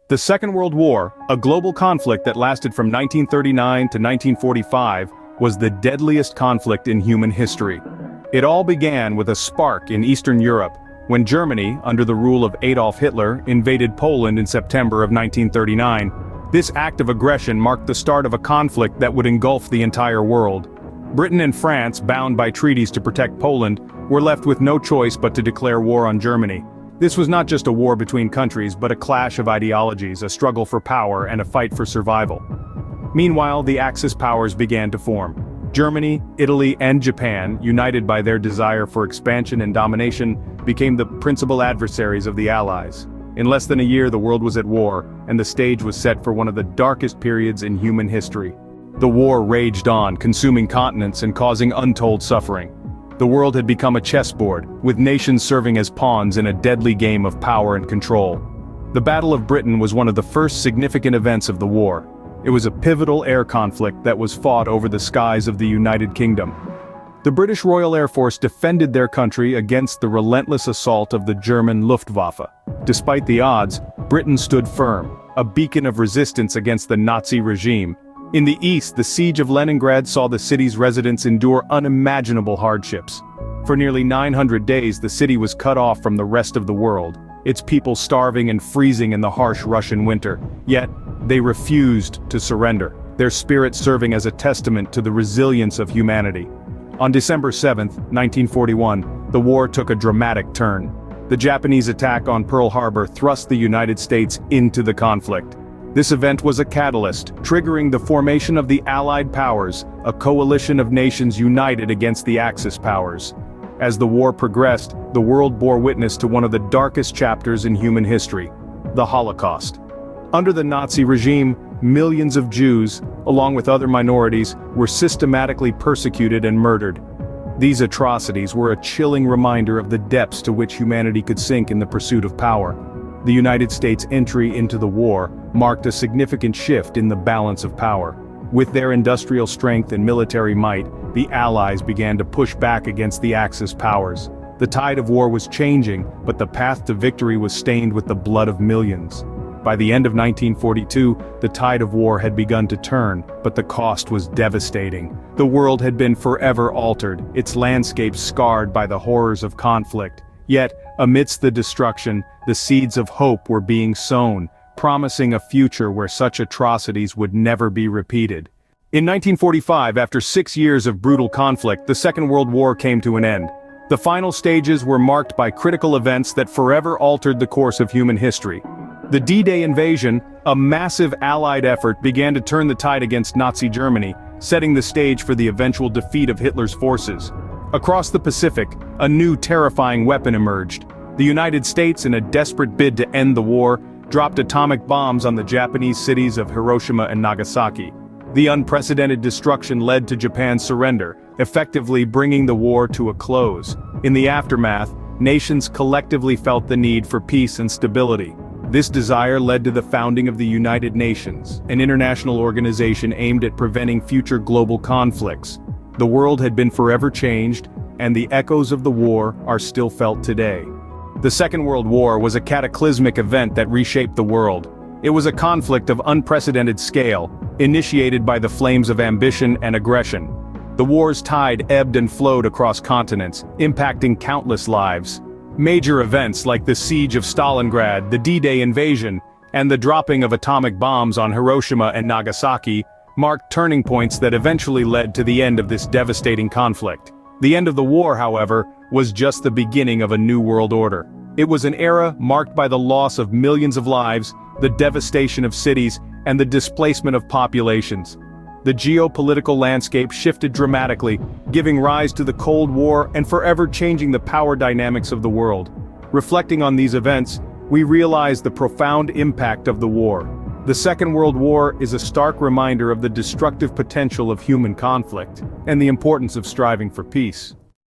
The Second World War, a global conflict that lasted from 1939 to 1945, was the deadliest conflict in human history. It all began with a spark in Eastern Europe, when Germany, under the rule of Adolf Hitler, invaded Poland in September of 1939. This act of aggression marked the start of a conflict that would engulf the entire world. Britain and France, bound by treaties to protect Poland, were left with no choice but to declare war on Germany. This was not just a war between countries, but a clash of ideologies, a struggle for power, and a fight for survival. Meanwhile, the Axis powers began to form. Germany, Italy, and Japan, united by their desire for expansion and domination, became the principal adversaries of the Allies. In less than a year, the world was at war, and the stage was set for one of the darkest periods in human history. The war raged on, consuming continents and causing untold suffering. The world had become a chessboard, with nations serving as pawns in a deadly game of power and control. The Battle of Britain was one of the first significant events of the war. It was a pivotal air conflict that was fought over the skies of the United Kingdom. The British Royal Air Force defended their country against the relentless assault of the German Luftwaffe. Despite the odds, Britain stood firm, a beacon of resistance against the Nazi regime. In the east, the siege of Leningrad saw the city's residents endure unimaginable hardships. For nearly 900 days, the city was cut off from the rest of the world, its people starving and freezing in the harsh Russian winter. Yet, they refused to surrender, their spirit serving as a testament to the resilience of humanity. On December 7, 1941, the war took a dramatic turn. The Japanese attack on Pearl Harbor thrust the United States into the conflict. This event was a catalyst, triggering the formation of the Allied powers, a coalition of nations united against the Axis powers. As the war progressed, the world bore witness to one of the darkest chapters in human history: the Holocaust. Under the Nazi regime, millions of Jews, along with other minorities, were systematically persecuted and murdered. These atrocities were a chilling reminder of the depths to which humanity could sink in the pursuit of power. The United States' entry into the war marked a significant shift in the balance of power. With their industrial strength and military might, the Allies began to push back against the Axis powers. The tide of war was changing, but the path to victory was stained with the blood of millions. By the end of 1942, the tide of war had begun to turn, but the cost was devastating. The world had been forever altered, its landscape scarred by the horrors of conflict. Yet, amidst the destruction, the seeds of hope were being sown, promising a future where such atrocities would never be repeated. In 1945, after 6 years of brutal conflict, the Second World War came to an end. The final stages were marked by critical events that forever altered the course of human history. The D-Day invasion, a massive Allied effort, began to turn the tide against Nazi Germany, setting the stage for the eventual defeat of Hitler's forces. Across the Pacific, a new terrifying weapon emerged. The United States, in a desperate bid to end the war, dropped atomic bombs on the Japanese cities of Hiroshima and Nagasaki. The unprecedented destruction led to Japan's surrender, effectively bringing the war to a close. In the aftermath, nations collectively felt the need for peace and stability. This desire led to the founding of the United Nations, an international organization aimed at preventing future global conflicts. The world had been forever changed, and the echoes of the war are still felt today. The Second World War was a cataclysmic event that reshaped the world. It was a conflict of unprecedented scale, initiated by the flames of ambition and aggression. The war's tide ebbed and flowed across continents, impacting countless lives. Major events like the siege of Stalingrad, the D-Day invasion, and the dropping of atomic bombs on Hiroshima and Nagasaki marked turning points that eventually led to the end of this devastating conflict. The end of the war, however, was just the beginning of a new world order. It was an era marked by the loss of millions of lives, the devastation of cities, and the displacement of populations. The geopolitical landscape shifted dramatically, giving rise to the Cold War and forever changing the power dynamics of the world. Reflecting on these events, we realize the profound impact of the war. The Second World War is a stark reminder of the destructive potential of human conflict, and the importance of striving for peace.